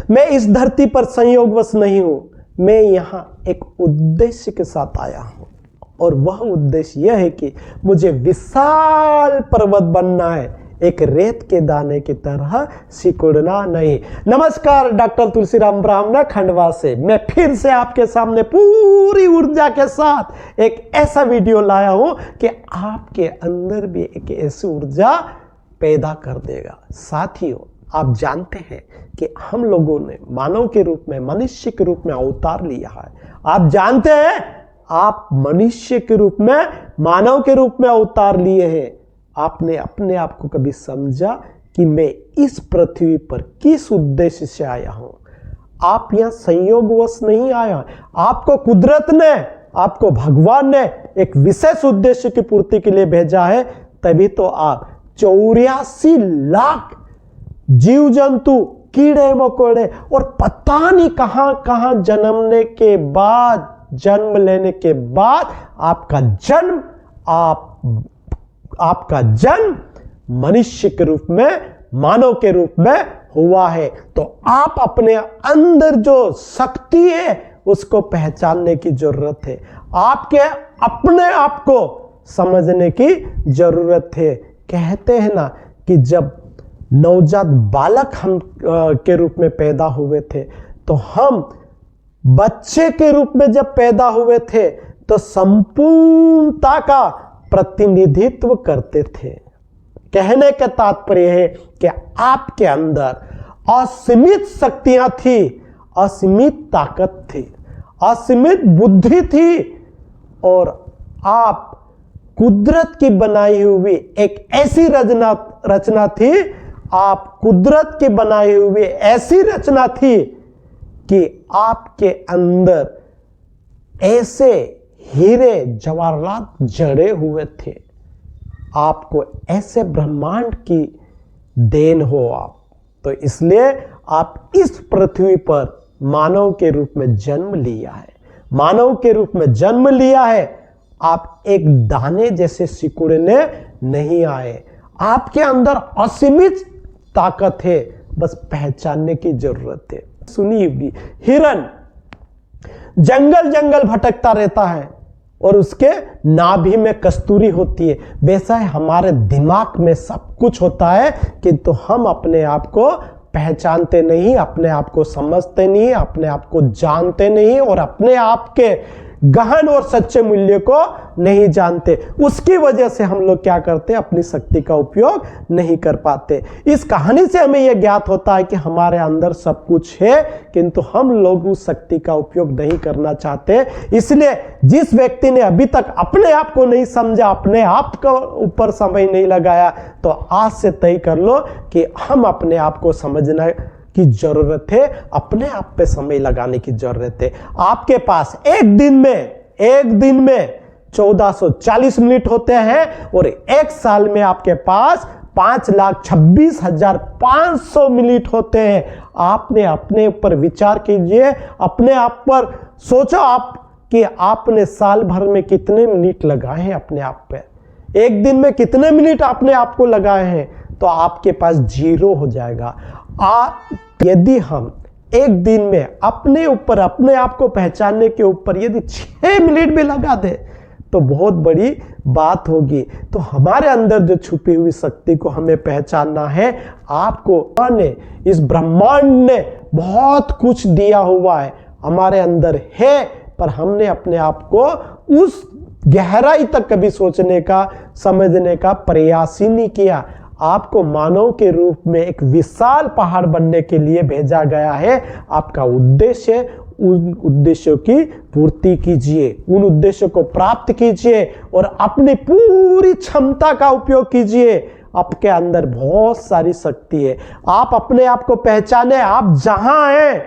मैं इस धरती पर संयोगवश नहीं हूं, मैं यहाँ एक उद्देश्य के साथ आया हूं, और वह उद्देश्य यह है कि मुझे विशाल पर्वत बनना है, एक रेत के दाने की तरह सिकुड़ना नहीं। नमस्कार, डॉक्टर तुलसीराम ब्राह्मणा खंडवा से मैं फिर से आपके सामने पूरी ऊर्जा के साथ एक ऐसा वीडियो लाया हूं कि आपके अंदर भी एक ऐसी ऊर्जा पैदा कर देगा। साथियों, आप जानते हैं कि हम लोगों ने मानव के रूप में, मनुष्य के रूप में अवतार लिया है। आप जानते हैं, आप मनुष्य के रूप में, मानव के रूप में अवतार लिए हैं। आपने अपने आप को कभी समझा कि मैं इस पृथ्वी पर किस उद्देश्य से आया हूं? आप यहां संयोगवश नहीं आया, आपको कुदरत ने, आपको भगवान ने एक विशेष उद्देश्य की पूर्ति के लिए भेजा है। तभी तो आप 84 लाख जीव जंतु, कीड़े मकोड़े और पता नहीं कहां कहां जन्मने के बाद, जन्म लेने के बाद आपका जन्म मनुष्य के रूप में, मानव के रूप में हुआ है। तो आप अपने अंदर जो शक्ति है उसको पहचानने की जरूरत है। आपके अपने आप को समझने की जरूरत है। कहते हैं ना कि जब नवजात बालक हम के रूप में पैदा हुए थे, तो हम बच्चे के रूप में जब पैदा हुए थे तो संपूर्णता का प्रतिनिधित्व करते थे। कहने का तात्पर्य है कि आपके अंदर असीमित शक्तियां थी, असीमित ताकत थी, असीमित बुद्धि थी, और आप कुदरत की बनाई हुई एक ऐसी रचना थी, आप कुदरत की बनाई हुई ऐसी रचना थी कि आपके अंदर ऐसे हीरे जवाहरात जड़े हुए थे। आपको ऐसे ब्रह्मांड की देन हो आप, तो इसलिए आप इस पृथ्वी पर मानव के रूप में जन्म लिया है। मानव के रूप में जन्म लिया है। आप एक दाने जैसे सिकुड़ने नहीं आए। आपके अंदर असीमित ताकत है, बस पहचानने की जरूरत है। सुनिए, हिरन जंगल जंगल भटकता रहता है और उसके नाभि में कस्तूरी होती है। वैसा है हमारे दिमाग में सब कुछ होता है, किंतु हम अपने आप को पहचानते नहीं, अपने आप को समझते नहीं, अपने आप को जानते नहीं, और अपने आप के गहन और सच्चे मूल्य को नहीं जानते। उसकी वजह से हम लोग क्या करते हैं, अपनी शक्ति का उपयोग नहीं कर पाते। इस कहानी से हमें यह ज्ञात होता है कि हमारे अंदर सब कुछ है, किंतु हम लोग उस शक्ति का उपयोग नहीं करना चाहते। इसलिए जिस व्यक्ति ने अभी तक अपने आप को नहीं समझा, अपने आप के ऊपर समय नहीं लगाया, तो आज से तय कर लो कि हम अपने आप को समझना की जरूरत है, अपने आप पे समय लगाने की जरूरत है। आपके पास एक दिन में 1440 मिनट होते हैं, और एक साल में आपके पास 5,26,500 मिनट होते हैं। आपने अपने ऊपर विचार कीजिए, अपने आप पर सोचो आप कि आपने साल भर में कितने मिनट लगाए हैं अपने आप पे, एक दिन में कितने मिनट आपने आपको लगाए हैं, तो आपके पास 0 हो जाएगा। यदि हम एक दिन में अपने ऊपर, अपने आप को पहचानने के ऊपर यदि 6 मिनट भी लगा दे तो बहुत बड़ी बात होगी। तो हमारे अंदर जो छुपी हुई शक्ति को हमें पहचानना है। आपको इस ब्रह्मांड ने बहुत कुछ दिया हुआ है, हमारे अंदर है, पर हमने अपने आप को उस गहराई तक कभी सोचने का, समझने का प्रयास ही नहीं किया। आपको मानव के रूप में एक विशाल पहाड़ बनने के लिए भेजा गया है। आपका उद्देश्य, उन उद्देश्यों की पूर्ति कीजिए, उन उद्देश्यों को प्राप्त कीजिए और अपनी पूरी क्षमता का उपयोग कीजिए। आपके अंदर बहुत सारी शक्ति है। आप अपने आप को पहचाने, आप जहां हैं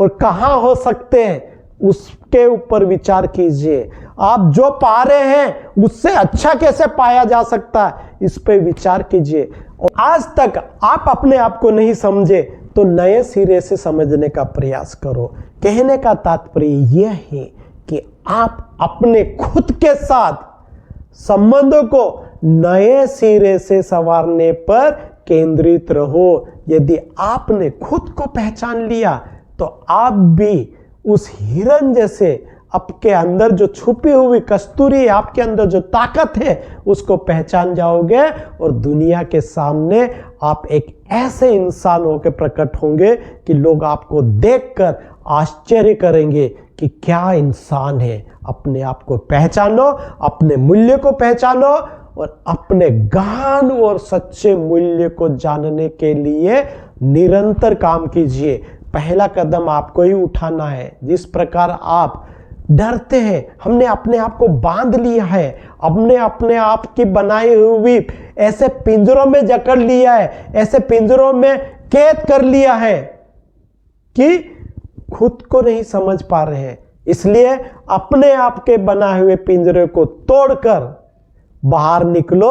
और कहां हो सकते हैं, उसके ऊपर विचार कीजिए। आप जो पा रहे हैं उससे अच्छा कैसे पाया जा सकता है, इस पे विचार कीजिए। और आज तक आप अपने आप को नहीं समझे तो नए सिरे से समझने का प्रयास करो। कहने का तात्पर्य यह है कि आप अपने खुद के साथ संबंधों को नए सिरे से संवारने पर केंद्रित रहो। यदि आपने खुद को पहचान लिया तो आप भी उस हिरन जैसे आपके अंदर जो छुपी हुई कस्तूरी है, आपके अंदर जो ताकत है, उसको पहचान जाओगे और दुनिया के सामने आप एक ऐसे इंसान होकर प्रकट होंगे कि लोग आपको देखकर आश्चर्य करेंगे कि क्या इंसान है। अपने आप को पहचानो, अपने मूल्य को पहचानो और अपने गहन और सच्चे मूल्य को जानने के लिए निरंतर काम कीजिए। पहला कदम आपको ही उठाना है। जिस प्रकार आप डरते हैं, हमने अपने आप को बांध लिया है, हमने अपने आप की बनाई हुई ऐसे पिंजरों में जकड़ लिया है, ऐसे पिंजरों में कैद कर लिया है कि खुद को नहीं समझ पा रहे हैं। इसलिए अपने आप के बनाए हुए पिंजरे को तोड़कर बाहर निकलो।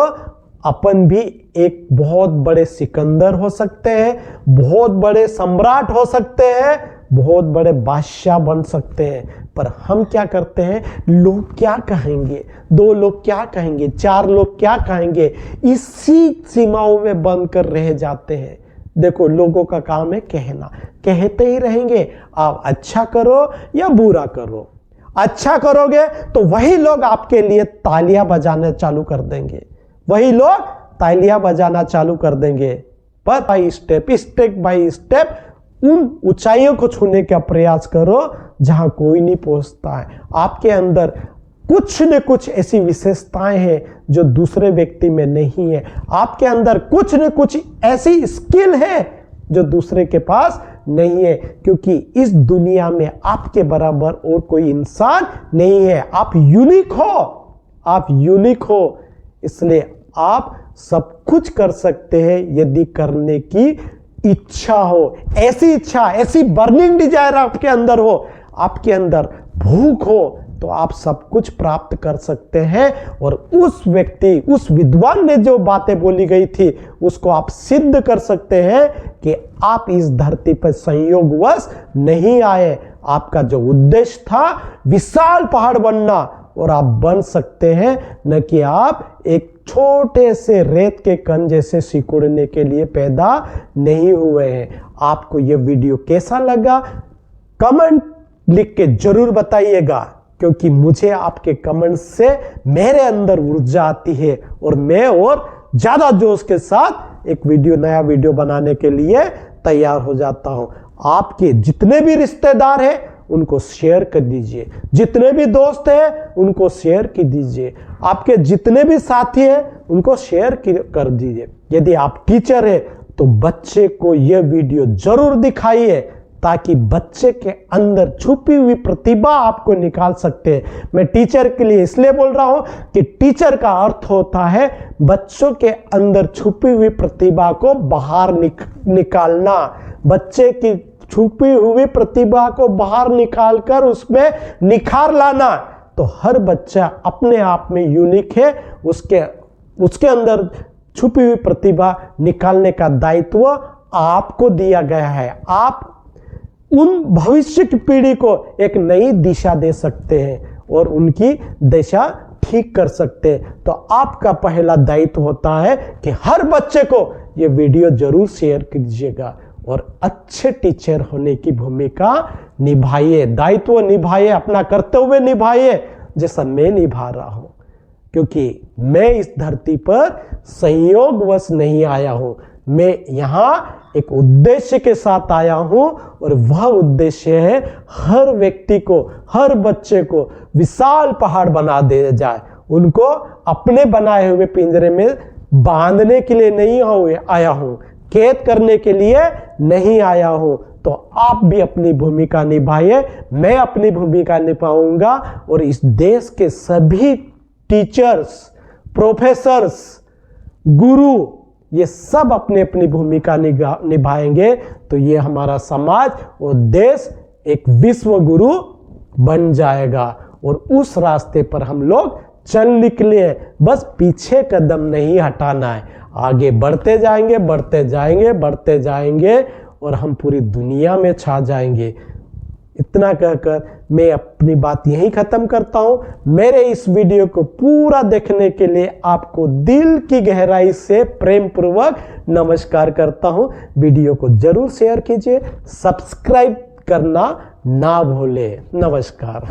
अपन भी एक बहुत बड़े सिकंदर हो सकते हैं, बहुत बड़े सम्राट हो सकते हैं, बहुत बड़े बादशाह बन सकते हैं। पर हम क्या करते हैं, लोग क्या कहेंगे, 2 लोग क्या कहेंगे, 4 लोग क्या कहेंगे, इसी सीमाओं में बंद कर रह जाते हैं। देखो, लोगों का काम है कहना, कहते ही रहेंगे। आप अच्छा करो या बुरा करो, अच्छा करोगे तो वही लोग आपके लिए तालियां बजाना चालू कर देंगे, वही लोग तालियां बजाना चालू कर देंगे। पर by step, step by step उन ऊंचाइयों को छूने का प्रयास करो जहां कोई नहीं पहुंचता है। आपके अंदर कुछ न कुछ ऐसी विशेषताएं हैं जो दूसरे व्यक्ति में नहीं है। आपके अंदर कुछ न कुछ ऐसी स्किल है जो दूसरे के पास नहीं है, क्योंकि इस दुनिया में आपके बराबर और कोई इंसान नहीं है। आप यूनिक हो, आप यूनिक हो। इसलिए आप सब कुछ कर सकते हैं यदि करने की इच्छा हो। ऐसी इच्छा, ऐसी बर्निंग डिजायर आपके अंदर हो, आपके अंदर भूख हो, तो आप सब कुछ प्राप्त कर सकते हैं। और उस व्यक्ति, उस विद्वान ने जो बातें बोली गई थी उसको आप सिद्ध कर सकते हैं कि आप इस धरती पर संयोगवश नहीं आए। आपका जो उद्देश्य था विशाल पहाड़ बनना, और आप बन सकते हैं, न कि आप एक छोटे से रेत के कण जैसे सिकुड़ने के लिए पैदा नहीं हुए हैं। आपको यह वीडियो कैसा लगा कमेंट लिख के जरूर बताइएगा, क्योंकि मुझे आपके कमेंट से मेरे अंदर ऊर्जा आती है और मैं और ज्यादा जोश के साथ एक नया वीडियो बनाने के लिए तैयार हो जाता हूं। आपके जितने भी रिश्तेदार हैं उनको शेयर कर दीजिए, जितने भी दोस्त हैं उनको शेयर कर दीजिए, आपके जितने भी साथी हैं उनको शेयर कर दीजिए। यदि आप टीचर हैं तो बच्चे को यह वीडियो जरूर दिखाइए, ताकि बच्चे के अंदर छुपी हुई प्रतिभा आपको निकाल सकते हैं। मैं टीचर के लिए इसलिए बोल रहा हूं कि टीचर का अर्थ होता है बच्चों के अंदर छुपी हुई प्रतिभा को बाहर निकालना, बच्चे की छुपी हुई प्रतिभा को बाहर निकालकर उसमें निखार लाना। तो हर बच्चा अपने आप में यूनिक है, उसके अंदर छुपी हुई प्रतिभा निकालने का दायित्व आपको दिया गया है। आप उन भविष्य की पीढ़ी को एक नई दिशा दे सकते हैं और उनकी दिशा ठीक कर सकते हैं। तो आपका पहला दायित्व होता है कि हर बच्चे को यह वीडियो जरूर शेयर कीजिएगा और अच्छे टीचर होने की भूमिका निभाइए, दायित्व निभाइए, अपना कर्तव्य निभाइए, जैसा मैं निभा रहा हूं। क्योंकि मैं इस धरती पर संयोगवश नहीं आया हूं, मैं यहां एक उद्देश्य के साथ आया हूं, और वह उद्देश्य है हर व्यक्ति को, हर बच्चे को विशाल पहाड़ बना दे जाए। उनको अपने बनाए हुए पिंजरे में बांधने के लिए नहीं आया हूं, कैद करने के लिए नहीं आया हूं। तो आप भी अपनी भूमिका निभाइए, मैं अपनी भूमिका निभाऊंगा, और इस देश के सभी टीचर्स, प्रोफेसर्स, गुरु, ये सब अपनी अपनी भूमिका निभाएंगे। तो ये हमारा समाज और देश एक विश्व गुरु बन जाएगा, और उस रास्ते पर हम लोग चल निकले। बस पीछे कदम नहीं हटाना है, आगे बढ़ते जाएंगे, बढ़ते जाएंगे, बढ़ते जाएंगे, और हम पूरी दुनिया में छा जाएंगे। इतना कहकर मैं अपनी बात यहीं खत्म करता हूं। मेरे इस वीडियो को पूरा देखने के लिए आपको दिल की गहराई से प्रेम पूर्वक नमस्कार करता हूं। वीडियो को जरूर शेयर कीजिए, सब्सक्राइब करना ना भूले। नमस्कार।